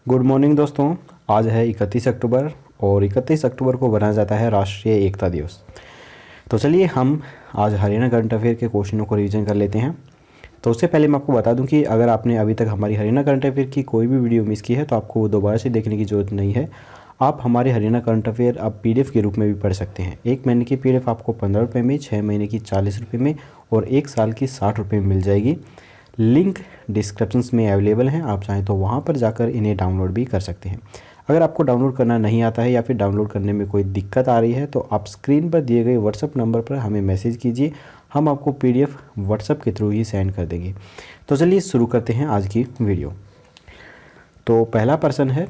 Good morning दोस्तों। आज है 31 अक्टूबर और 31 अक्टूबर को मनाया जाता है राष्ट्रीय एकता दिवस। तो चलिए हम आज हरियाणा करंट अफेयर के क्वेश्चनों को रिवीजन कर लेते हैं। तो उससे पहले मैं आपको बता दूं कि अगर आपने अभी तक हमारी हरियाणा करंट अफेयर की कोई भी वीडियो मिस की है तो आपको वो दोबारा से देखने की ज़रूरत नहीं है। आप हमारे हरियाणा करंट अफेयर आप PDF के रूप में भी पढ़ सकते हैं। 1 महीने की PDF आपको 15 रुपये में, 6 महीने की 40 रुपये में और 1 साल की 60 रुपये में मिल जाएगी। लिंक डिस्क्रिप्शंस में अवेलेबल हैं, आप चाहें तो वहाँ पर जाकर इन्हें डाउनलोड भी कर सकते हैं। अगर आपको डाउनलोड करना नहीं आता है या फिर डाउनलोड करने में कोई दिक्कत आ रही है तो आप स्क्रीन पर दिए गए व्हाट्सएप नंबर पर हमें मैसेज कीजिए, हम आपको PDF व्हाट्सएप के थ्रू ही सेंड कर देंगे। तो चलिए शुरू करते हैं आज की वीडियो। तो पहला प्रश्न है,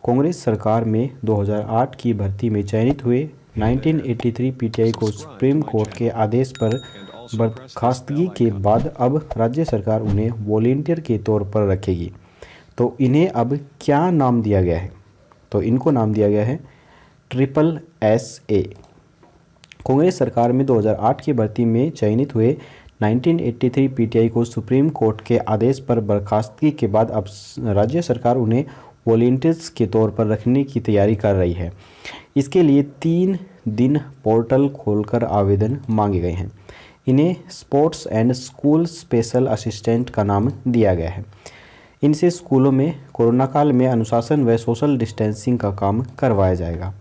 कांग्रेस सरकार में 2008 की भर्ती में चयनित हुए 1983 PTI को सुप्रीम कोर्ट के आदेश पर बर्खास्तगी के बाद अब राज्य सरकार उन्हें वॉलंटियर के तौर पर रखेगी। तो इन्हें अब क्या नाम दिया गया है? तो इनको नाम दिया गया है SSSA। कांग्रेस सरकार में 2008 की भर्ती में चयनित हुए 1983 PTI को सुप्रीम कोर्ट के आदेश पर बर्खास्तगी के बाद अब राज्य सरकार उन्हें वॉलंटियर्स के तौर पर रखने की तैयारी कर रही है। इसके लिए 3 दिन पोर्टल खोलकर आवेदन मांगे गए हैं। इन्हें sports and school special assistant का नाम दिया गया है। इनसे स्कूलों में कोरोना काल में अनुशासन व सोशल डिस्टेंसिंग का काम करवाया जाएगा।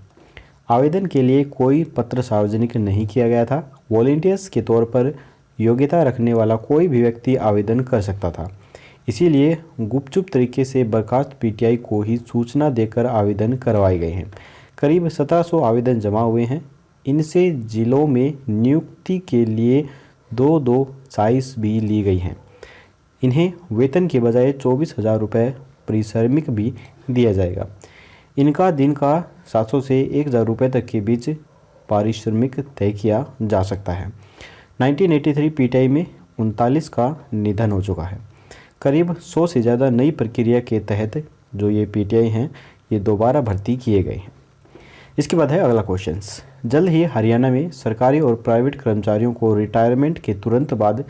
आवेदन के लिए कोई पत्र सार्वजनिक नहीं किया गया था। वॉलंटियर्स के तौर पर योग्यता रखने वाला कोई भी व्यक्ति आवेदन कर सकता था, इसीलिए गुपचुप तरीके से बर्खास्त PTI को ही सूचना देकर आवेदन करवाए गए हैं। करीब 1700 आवेदन जमा हुए हैं। इनसे जिलों में नियुक्ति के लिए 2-2 साइज भी ली गई हैं। इन्हें वेतन के बजाय 24,000 रुपये परिश्रमिक भी दिया जाएगा। इनका दिन का 700 से 1,000 रुपये तक के बीच पारिश्रमिक तय किया जा सकता है। 1983 PTI में 39 का निधन हो चुका है। करीब 100 से ज़्यादा नई प्रक्रिया के तहत जो ये PTI हैं ये दोबारा भर्ती किए गए हैं। इसके बाद है अगला क्वेश्चन। जल्द ही हरियाणा में सरकारी और प्राइवेट कर्मचारियों को रिटायरमेंट के तुरंत बाद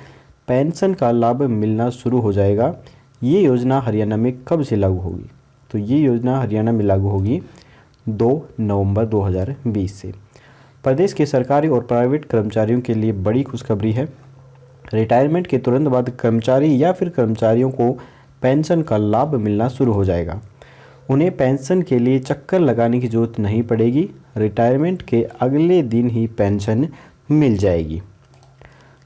पेंशन का लाभ मिलना शुरू हो जाएगा। ये योजना हरियाणा में कब से लागू होगी? तो ये योजना हरियाणा में लागू होगी 2 नवंबर 2020 से। प्रदेश के सरकारी और प्राइवेट कर्मचारियों के लिए बड़ी खुशखबरी है। रिटायरमेंट के तुरंत बाद कर्मचारी या फिर कर्मचारियों को पेंशन का लाभ मिलना शुरू हो जाएगा। उन्हें पेंशन के लिए चक्कर लगाने की जरूरत नहीं पड़ेगी। रिटायरमेंट के अगले दिन ही पेंशन मिल जाएगी।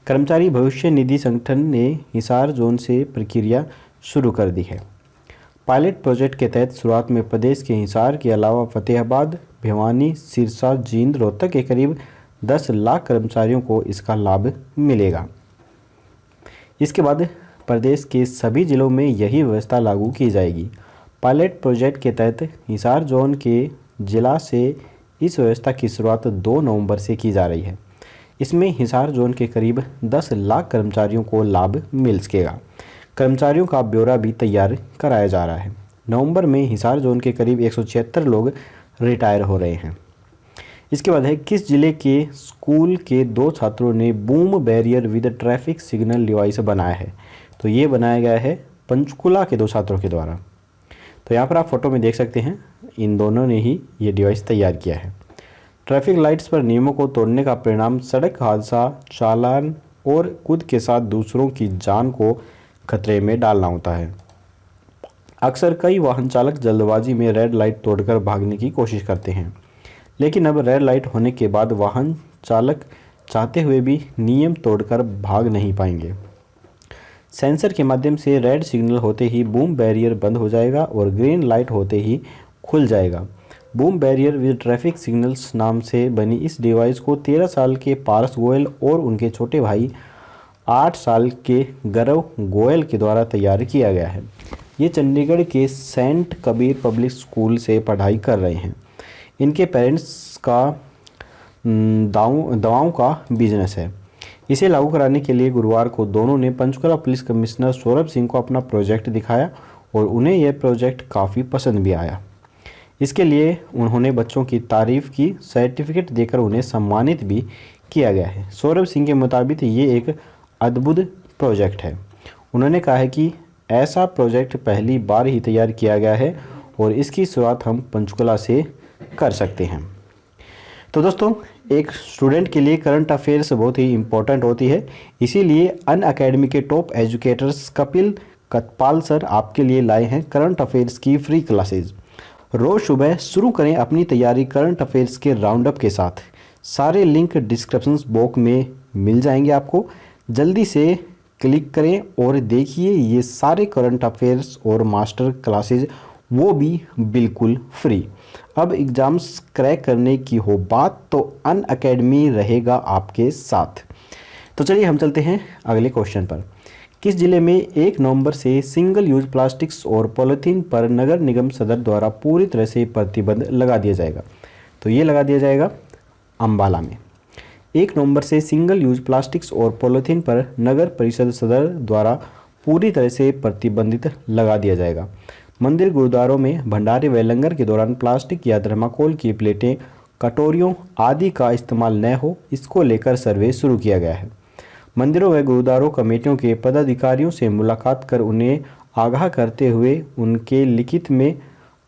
कर्मचारी भविष्य निधि संगठन ने हिसार जोन से प्रक्रिया शुरू कर दी है। पायलट प्रोजेक्ट के तहत शुरुआत में प्रदेश के हिसार के अलावा फतेहाबाद, भिवानी, सिरसा, जींद, रोहतक के करीब 10 लाख कर्मचारियों को इसका लाभ मिलेगा। इसके बाद प्रदेश के सभी जिलों में यही व्यवस्था लागू की जाएगी। पायलट प्रोजेक्ट के तहत हिसार जोन के जिला से इस व्यवस्था की शुरुआत 2 नवंबर से की जा रही है। इसमें हिसार जोन के करीब 10 लाख कर्मचारियों को लाभ मिल सकेगा। कर्मचारियों का ब्यौरा भी तैयार कराया जा रहा है। नवंबर में हिसार जोन के करीब 176 लोग रिटायर हो रहे हैं। इसके बाद है, किस जिले के स्कूल के 2 छात्रों ने boom barrier with traffic signal device बनाया है? तो ये बनाया गया है पंचकुला के 2 छात्रों के द्वारा। तो यहाँ पर आप फोटो में देख सकते हैं, इन दोनों ने ही ये डिवाइस तैयार किया है। ट्रैफिक लाइट्स पर नियमों को तोड़ने का परिणाम सड़क हादसा, चालान और खुद के साथ दूसरों की जान को खतरे में डालना होता है। अक्सर कई वाहन चालक जल्दबाजी में रेड लाइट तोड़कर भागने की कोशिश करते हैं, लेकिन अब रेड लाइट होने के बाद वाहन चालक चाहते हुए भी नियम तोड़कर भाग नहीं पाएंगे। सेंसर के माध्यम से रेड सिग्नल होते ही बूम बैरियर बंद हो जाएगा और ग्रीन लाइट होते ही खुल जाएगा। Boom barrier with traffic signals नाम से बनी इस डिवाइस को 13 साल के पारस गोयल और उनके छोटे भाई 8 साल के गौरव गोयल के द्वारा तैयार किया गया है। ये चंडीगढ़ के सेंट कबीर पब्लिक स्कूल से पढ़ाई कर रहे हैं। इनके पेरेंट्स का दवाओं का बिजनेस है। इसे लागू कराने के लिए गुरुवार को दोनों ने पंचकुला पुलिस कमिश्नर सौरभ सिंह को अपना प्रोजेक्ट दिखाया और उन्हें यह प्रोजेक्ट काफ़ी पसंद भी आया। इसके लिए उन्होंने बच्चों की तारीफ़ की, सर्टिफिकेट देकर उन्हें सम्मानित भी किया गया है। सौरभ सिंह के मुताबिक ये एक अद्भुत प्रोजेक्ट है। उन्होंने कहा है कि ऐसा प्रोजेक्ट पहली बार ही तैयार किया गया है और इसकी शुरुआत हम पंचकुला से कर सकते हैं। तो दोस्तों, एक स्टूडेंट के लिए करंट अफेयर्स बहुत ही इम्पोर्टेंट होती है, इसीलिए अन अकेडमी के टॉप एजुकेटर्स कपिल कटपाल सर आपके लिए लाए हैं करंट अफेयर्स की फ्री क्लासेज। रोज़ सुबह शुरू करें अपनी तैयारी करंट अफेयर्स के राउंड अप के साथ। सारे लिंक डिस्क्रिप्शन बॉक्स में मिल जाएंगे आपको, जल्दी से क्लिक करें और देखिए ये सारे करंट अफेयर्स और मास्टर क्लासेज, वो भी बिल्कुल फ्री। अब एग्ज़ाम्स क्रैक करने की हो बात तो अन अकेडमी रहेगा आपके साथ। तो चलिए हम चलते हैं अगले क्वेश्चन पर। किस जिले में 1 नवंबर से सिंगल यूज प्लास्टिक्स और पॉलीथीन पर नगर निगम सदर द्वारा पूरी तरह से प्रतिबंध लगा दिया जाएगा? तो ये लगा दिया जाएगा अम्बाला में। 1 नवंबर से सिंगल यूज प्लास्टिक्स और पॉलीथीन पर नगर परिषद सदर द्वारा पूरी तरह से प्रतिबंधित लगा दिया जाएगा। मंदिर गुरुद्वारों में भंडारे व लंगर के दौरान प्लास्टिक या थर्माकोल की प्लेटें, कटोरियों आदि का इस्तेमाल न हो, इसको लेकर सर्वे शुरू किया गया है। मंदिरों व गुरुद्वारों कमेटियों के पदाधिकारियों से मुलाकात कर उन्हें आगाह करते हुए उनके लिखित में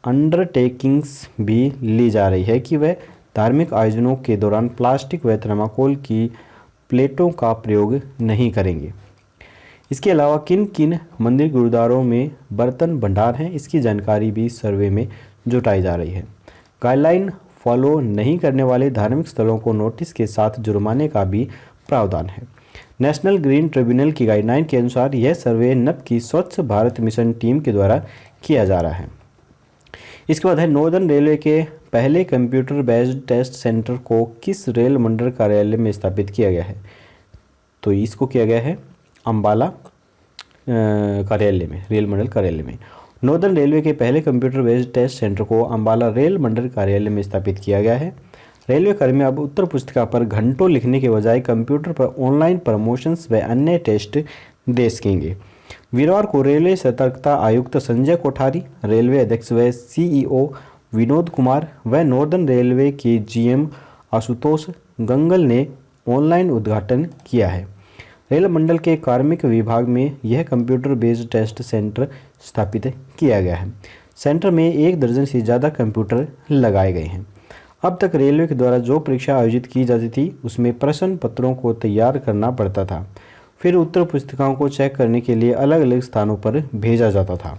अंडरटेकिंग्स भी ली जा रही है कि वह धार्मिक आयोजनों के दौरान प्लास्टिक व थर्माकोल की प्लेटों का प्रयोग नहीं करेंगे। इसके अलावा किन किन मंदिर गुरुद्वारों में बर्तन भंडार हैं, इसकी जानकारी भी सर्वे में जुटाई जा रही है। गाइडलाइन फॉलो नहीं करने वाले धार्मिक स्थलों को नोटिस के साथ जुर्माने का भी प्रावधान है। नेशनल ग्रीन ट्रिब्यूनल की गाइडलाइन के अनुसार यह सर्वे नप की स्वच्छ भारत मिशन टीम के द्वारा किया जा रहा है। इसके बाद है नॉर्दर्न रेलवे के पहले कंप्यूटर बेस्ड टेस्ट सेंटर को किस रेल मंडल कार्यालय में स्थापित किया गया है? तो इसको किया गया है अम्बाला कार्यालय में, रेल मंडल कार्यालय में। नॉर्दर्न रेलवे के पहले कंप्यूटर बेस्ड टेस्ट सेंटर को अम्बाला रेल मंडल कार्यालय में स्थापित किया गया है। रेलवे कर्मी अब उत्तर पुस्तिका पर घंटों लिखने के बजाय कंप्यूटर पर ऑनलाइन प्रमोशंस व अन्य टेस्ट दे सकेंगे। वीरवार को रेलवे सतर्कता आयुक्त संजय कोठारी, रेलवे अध्यक्ष व सीईओ विनोद कुमार व नॉर्दर्न रेलवे के जीएम आशुतोष गंगल ने ऑनलाइन उद्घाटन किया है। रेल मंडल के कार्मिक विभाग में यह कंप्यूटर बेस्ड टेस्ट सेंटर स्थापित किया गया है। सेंटर में 1 दर्जन से ज़्यादा कंप्यूटर लगाए गए हैं। अब तक रेलवे के द्वारा जो परीक्षा आयोजित की जाती थी उसमें प्रश्न पत्रों को तैयार करना पड़ता था, फिर उत्तर पुस्तिकाओं को चेक करने के लिए अलग अलग स्थानों पर भेजा जाता था,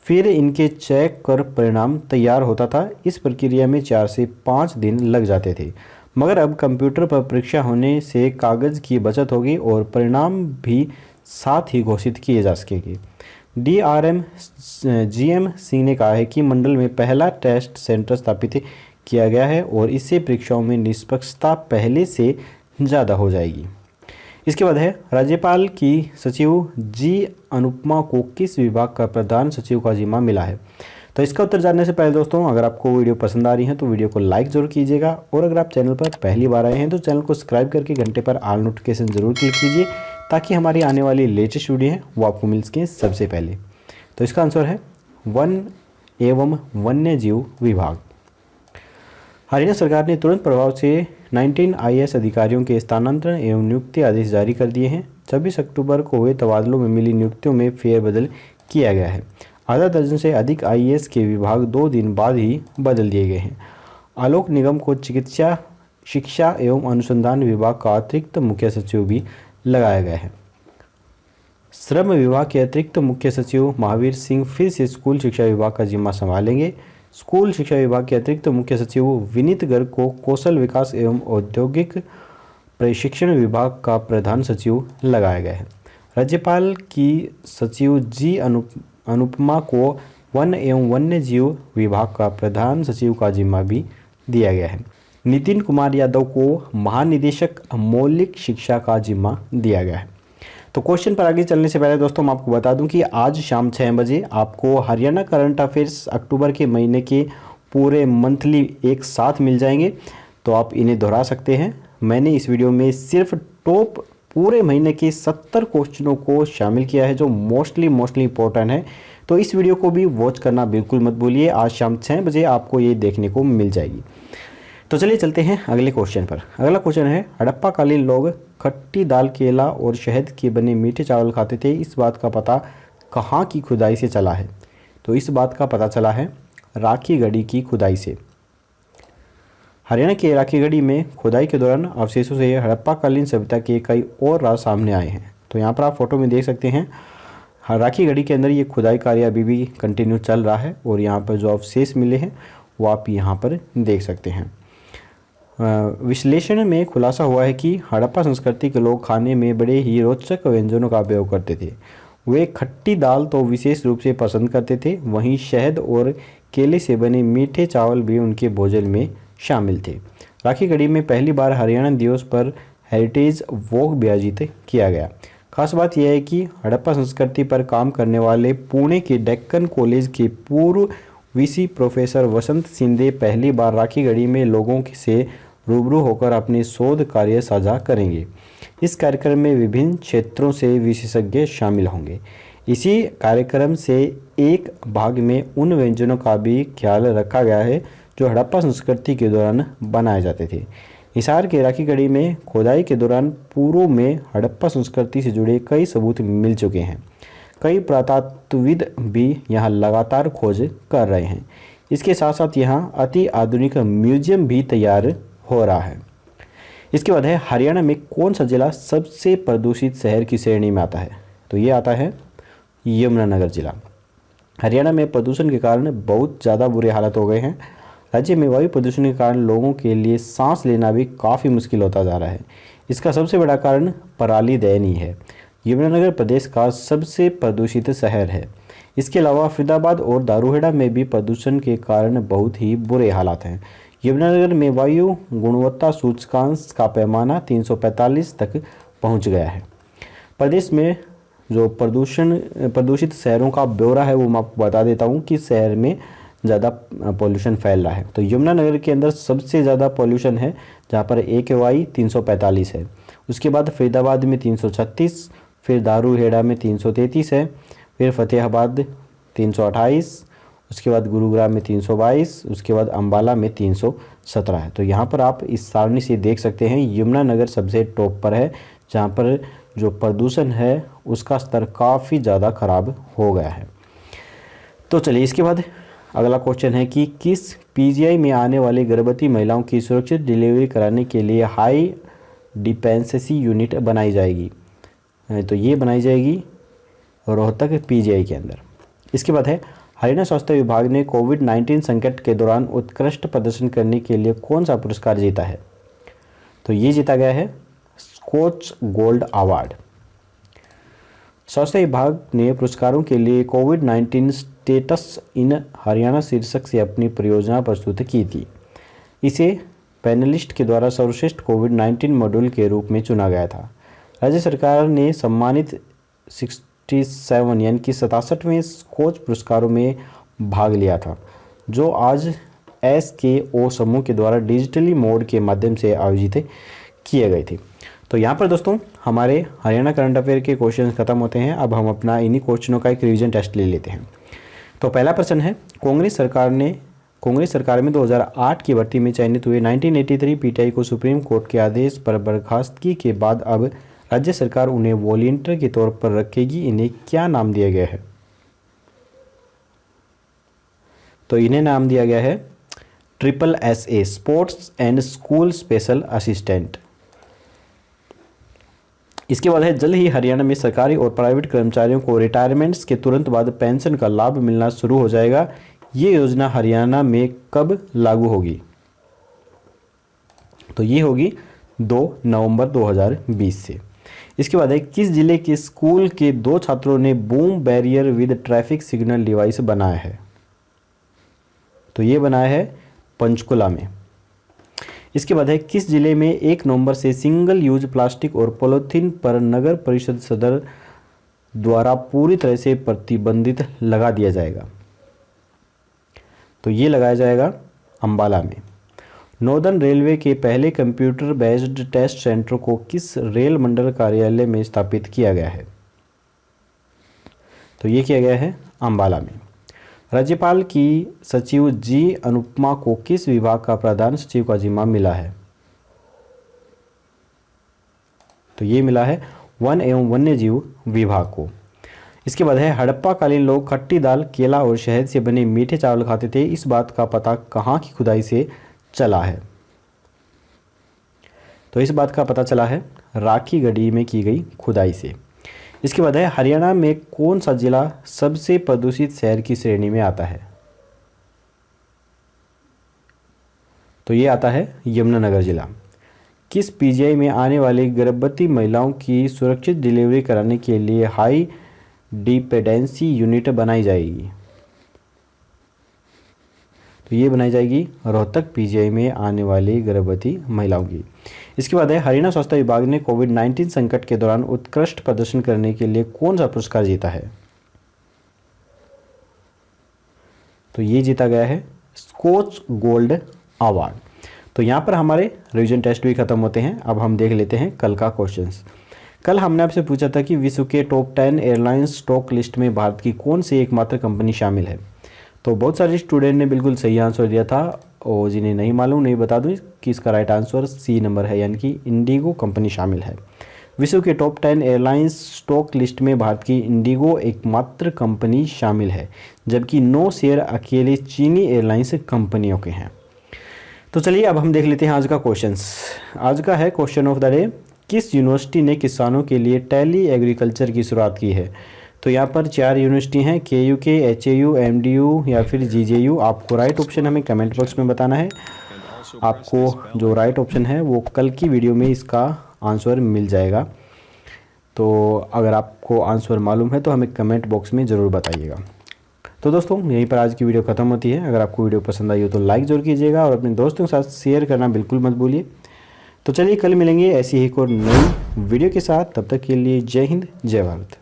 फिर इनके चेक कर परिणाम तैयार होता था। इस प्रक्रिया में 4 से 5 दिन लग जाते थे, मगर अब कंप्यूटर पर परीक्षा होने से कागज़ की बचत होगी और परिणाम भी साथ ही घोषित किए जा सकेंगे। DRM GM सिंह ने कहा है कि मंडल में पहला टेस्ट सेंटर स्थापित किया गया है और इससे परीक्षाओं में निष्पक्षता पहले से ज़्यादा हो जाएगी। इसके बाद है राज्यपाल की सचिव जी अनुपमा को किस विभाग का प्रधान सचिव का जिम्मा मिला है? तो इसका उत्तर जानने से पहले दोस्तों, अगर आपको वीडियो पसंद आ रही है तो वीडियो को लाइक जरूर कीजिएगा और अगर आप चैनल पर पहली बार आए हैं तो चैनल को सब्सक्राइब करके घंटे पर ऑल नोटिफिकेशन जरूर क्लिक कीजिए ताकि हमारी आने वाली लेटेस्ट वीडियो है वो आपको मिल सके सबसे पहले। तो इसका आंसर है वन एवं वन्य जीव विभाग। हरियाणा सरकार ने तुरंत प्रभाव से 19 IAS अधिकारियों के स्थानांतरण एवं नियुक्ति आदेश जारी कर दिए हैं। 26 अक्टूबर को हुए तबादलों में मिली नियुक्तियों में फेरबदल किया गया है। आधा दर्जन से अधिक IAS के विभाग 2 दिन बाद ही बदल दिए गए हैं। आलोक निगम को चिकित्सा शिक्षा एवं अनुसंधान विभाग का अतिरिक्त मुख्य सचिव भी लगाया गया है। श्रम विभाग के अतिरिक्त मुख्य सचिव महावीर सिंह फिर से स्कूल शिक्षा विभाग का जिम्मा संभालेंगे। स्कूल शिक्षा विभाग के अतिरिक्त मुख्य सचिव विनीत गर्ग को कौशल विकास एवं औद्योगिक प्रशिक्षण विभाग का प्रधान सचिव लगाया गया है। राज्यपाल की सचिव जी अनुपमा को वन एवं वन्य जीव विभाग का प्रधान सचिव का जिम्मा भी दिया गया है। नितिन कुमार यादव को महानिदेशक मौलिक शिक्षा का जिम्मा दिया गया है। तो क्वेश्चन पर आगे चलने से पहले दोस्तों मैं आपको बता दूं कि आज शाम 6 बजे आपको हरियाणा करंट अफेयर्स अक्टूबर के महीने के पूरे मंथली एक साथ मिल जाएंगे, तो आप इन्हें दोहरा सकते हैं। मैंने इस वीडियो में सिर्फ टॉप पूरे महीने के 70 क्वेश्चनों को शामिल किया है जो मोस्टली इंपॉर्टेंट है, तो इस वीडियो को भी वॉच करना बिल्कुल मत भूलिए। आज शाम 6 बजे आपको ये देखने को मिल जाएगी। तो चलिए चलते हैं अगले क्वेश्चन पर। अगला क्वेश्चन है, हड़प्पा कालीन लोग खट्टी दाल, केला और शहद के बने मीठे चावल खाते थे। इस बात का पता कहाँ की खुदाई से चला है? तो इस बात का पता चला है राखी गढ़ी की खुदाई से। हरियाणा के राखी गढ़ी में खुदाई के दौरान अवशेषों से हड़प्पा कालीन सभ्यता के कई और राज सामने आए हैं। तो यहाँ पर आप फोटो में देख सकते हैं, राखी गढ़ी के अंदर ये खुदाई कार्य अभी भी कंटिन्यू चल रहा है और यहाँ पर जो अवशेष मिले हैं वो आप यहाँ पर देख सकते हैं। विश्लेषण में खुलासा हुआ है कि हड़प्पा संस्कृति के लोग खाने में बड़े ही रोचक व्यंजनों का उपयोग करते थे। वे खट्टी दाल तो विशेष रूप से पसंद करते थे, वहीं शहद और केले से बने मीठे चावल भी उनके भोजन में शामिल थे। राखी गढ़ी में पहली बार हरियाणा दिवस पर हेरिटेज वॉक भी आयोजित किया गया। खास बात यह है कि हड़प्पा संस्कृति पर काम करने वाले पुणे के डेक्कन कॉलेज के पूर्व वीसी प्रोफेसर वसंत शिंदे पहली बार राखी गढ़ी में लोगों से रूबरू होकर अपने शोध कार्य साझा करेंगे। इस कार्यक्रम में विभिन्न क्षेत्रों से विशेषज्ञ शामिल होंगे। इसी कार्यक्रम से एक भाग में उन व्यंजनों का भी ख्याल रखा गया है जो हड़प्पा संस्कृति के दौरान बनाए जाते थे। हिसार के राखी गढ़ी में खोदाई के दौरान पूर्व में हड़प्पा संस्कृति से जुड़े कई सबूत मिल चुके हैं। कई पुरातत्वविद भी यहाँ लगातार खोज कर रहे हैं। इसके साथ साथ यहाँ अति आधुनिक म्यूजियम भी तैयार हो रहा है। इसके बाद है हरियाणा में कौन सा जिला सबसे प्रदूषित शहर की श्रेणी में आता है? तो ये आता है यमुनानगर जिला। हरियाणा में प्रदूषण के कारण बहुत ज़्यादा बुरे हालत हो गए हैं। राज्य में वायु प्रदूषण के कारण लोगों के लिए सांस लेना भी काफ़ी मुश्किल होता जा रहा है। इसका सबसे बड़ा कारण पराली दहन है। यमुनानगर प्रदेश का सबसे प्रदूषित शहर है। इसके अलावा फरीदाबाद और दारूहेड़ा में भी प्रदूषण के कारण बहुत ही बुरे हालात हैं। यमुनानगर में वायु गुणवत्ता सूचकांक का पैमाना 345 तक पहुंच गया है। प्रदेश में जो प्रदूषित शहरों का ब्यौरा है वो मैं आपको बता देता हूँ कि शहर में ज़्यादा पॉल्यूशन फैल रहा है। तो यमुनानगर के अंदर सबसे ज़्यादा पॉल्यूशन है, जहाँ पर AQI 345 है। उसके बाद फरीदाबाद में 336, फिर दारूहेड़ा में 333 है, फिर फतेहाबाद 328, उसके बाद गुरुग्राम में 322, उसके बाद अम्बाला में 317 है। तो यहाँ पर आप इस सारणी से देख सकते हैं यमुनानगर सबसे टॉप पर है, जहाँ पर जो प्रदूषण है उसका स्तर काफ़ी ज़्यादा खराब हो गया है। तो चलिए इसके बाद अगला क्वेश्चन है कि किस PGI में आने वाली गर्भवती महिलाओं की सुरक्षित डिलीवरी कराने के लिए हाई डिपेंडेंसी यूनिट बनाई जाएगी? तो ये बनाई जाएगी रोहतक PGI के अंदर। इसके बाद है हरियाणा स्वास्थ्य विभाग ने कोविड-19 संकट के दौरान उत्कृष्ट प्रदर्शन करने के लिए कौन सा पुरस्कार जीता है? तो ये जीता गया है स्कॉच गोल्ड अवार्ड। स्वास्थ्य विभाग ने पुरस्कारों के लिए कोविड-19 स्टेटस इन हरियाणा शीर्षक से अपनी परियोजना प्रस्तुत की थी। इसे पैनलिस्ट के द्वारा सर्वश्रेष्ठ कोविड-19 मॉड्यूल के रूप में चुना गया था। राज्य सरकार ने सम्मानित 67 यानी कि 67वें स्कॉच पुरस्कारों में भाग लिया था, जो आज SKO समूह के द्वारा डिजिटली मोड के माध्यम से आयोजित किए गए थे। तो यहाँ पर दोस्तों हमारे हरियाणा करंट अफेयर के क्वेश्चन खत्म होते हैं। अब हम अपना इन्हीं क्वेश्चनों का एक रिवीजन टेस्ट ले लेते हैं। तो पहला प्रश्न है, कांग्रेस सरकार में 2008 की भर्ती में चयनित हुए 1983 PTI को सुप्रीम कोर्ट के आदेश पर बर्खास्तगी के बाद अब राज्य सरकार उन्हें वॉलंटियर के तौर पर रखेगी। इन्हें क्या नाम दिया गया है? तो इन्हें नाम दिया गया है SSSA sports and school special assistant. इसके बाद है जल्द ही हरियाणा में सरकारी और प्राइवेट कर्मचारियों को रिटायरमेंट्स के तुरंत बाद पेंशन का लाभ मिलना शुरू हो जाएगा। ये योजना हरियाणा में कब लागू होगी? तो ये होगी 2 नवंबर 2020 से। इसके बाद है किस जिले के स्कूल के 2 छात्रों ने boom barrier with traffic signal device बनाया है? तो ये बनाया है पंचकुला में। इसके बाद है किस जिले में 1 नवंबर से सिंगल यूज प्लास्टिक और पॉलीथीन पर नगर परिषद सदर द्वारा पूरी तरह से प्रतिबंधित लगा दिया जाएगा? तो ये लगाया जाएगा अम्बाला में। नॉर्दर्न रेलवे के पहले कंप्यूटर बेस्ड टेस्ट सेंटर को किस रेल मंडल कार्यालय में स्थापित किया गया है? तो ये किया गया है अम्बाला में। राज्यपाल की सचिव जी अनुपमा को किस विभाग का प्रधान सचिव का जिम्मा मिला है? तो ये मिला है वन एवं वन्यजीव विभाग को। इसके बाद है हड़प्पा कालीन लोग खट्टी दाल, केला और शहद से बने मीठे चावल खाते थे। इस बात का पता कहाँ की खुदाई से चला है? तो इस बात का पता चला है राखी गढ़ी में की गई खुदाई से। इसके बाद है हरियाणा में कौन सा जिला सबसे प्रदूषित शहर की श्रेणी में आता है? तो ये आता है यमुनानगर जिला। किस पीजीआई में आने वाली गर्भवती महिलाओं की सुरक्षित डिलीवरी कराने के लिए हाई डिपेंडेंसी यूनिट बनाई जाएगी? तो ये बनाई जाएगी रोहतक पीजीआई में आने वाली गर्भवती महिलाओं की। इसके बाद है हरियाणा स्वास्थ्य विभाग ने कोविड-19 संकट के दौरान उत्कृष्ट प्रदर्शन करने के लिए कौन सा पुरस्कार जीता है? तो ये जीता गया है स्कॉच गोल्ड अवार्ड। तो यहाँ पर हमारे रिवीजन टेस्ट भी खत्म होते हैं। अब हम देख लेते हैं कल का क्वेश्चंस। कल हमने आपसे पूछा था कि विश्व के टॉप 10 एयरलाइंस स्टॉक लिस्ट में भारत की कौन सी एकमात्र कंपनी शामिल है? तो बहुत सारे स्टूडेंट ने बिल्कुल सही आंसर दिया था, और जिन्हें नहीं मालूम नहीं बता दूं कि इसका राइट आंसर सी नंबर है, यानी कि इंडिगो कंपनी शामिल है। विश्व के टॉप 10 एयरलाइंस स्टॉक लिस्ट में भारत की इंडिगो एकमात्र कंपनी शामिल है, जबकि 9 शेयर अकेले चीनी एयरलाइंस कंपनियों के हैं। तो चलिए अब हम देख लेते हैं आज का क्वेश्चंस। आज का है क्वेश्चन ऑफ द डे, किस यूनिवर्सिटी ने किसानों के लिए टेली एग्रीकल्चर की शुरुआत की है? तो यहाँ पर 4 यूनिवर्सिटी हैं, KUK, HAU, MDU या फिर GJU। आपको राइट ऑप्शन हमें कमेंट बॉक्स में बताना है। आपको जो राइट ऑप्शन है वो कल की वीडियो में इसका आंसर मिल जाएगा। तो अगर आपको आंसर मालूम है तो हमें कमेंट बॉक्स में ज़रूर बताइएगा। तो दोस्तों यहीं पर आज की वीडियो ख़त्म होती है। अगर आपको वीडियो पसंद आई हो तो लाइक ज़रूर कीजिएगा और अपने दोस्तों के साथ शेयर करना बिल्कुल मत भूलिए। तो चलिए कल मिलेंगे ऐसी ही एक और नई वीडियो के साथ। तब तक के लिए जय हिंद, जय भारत।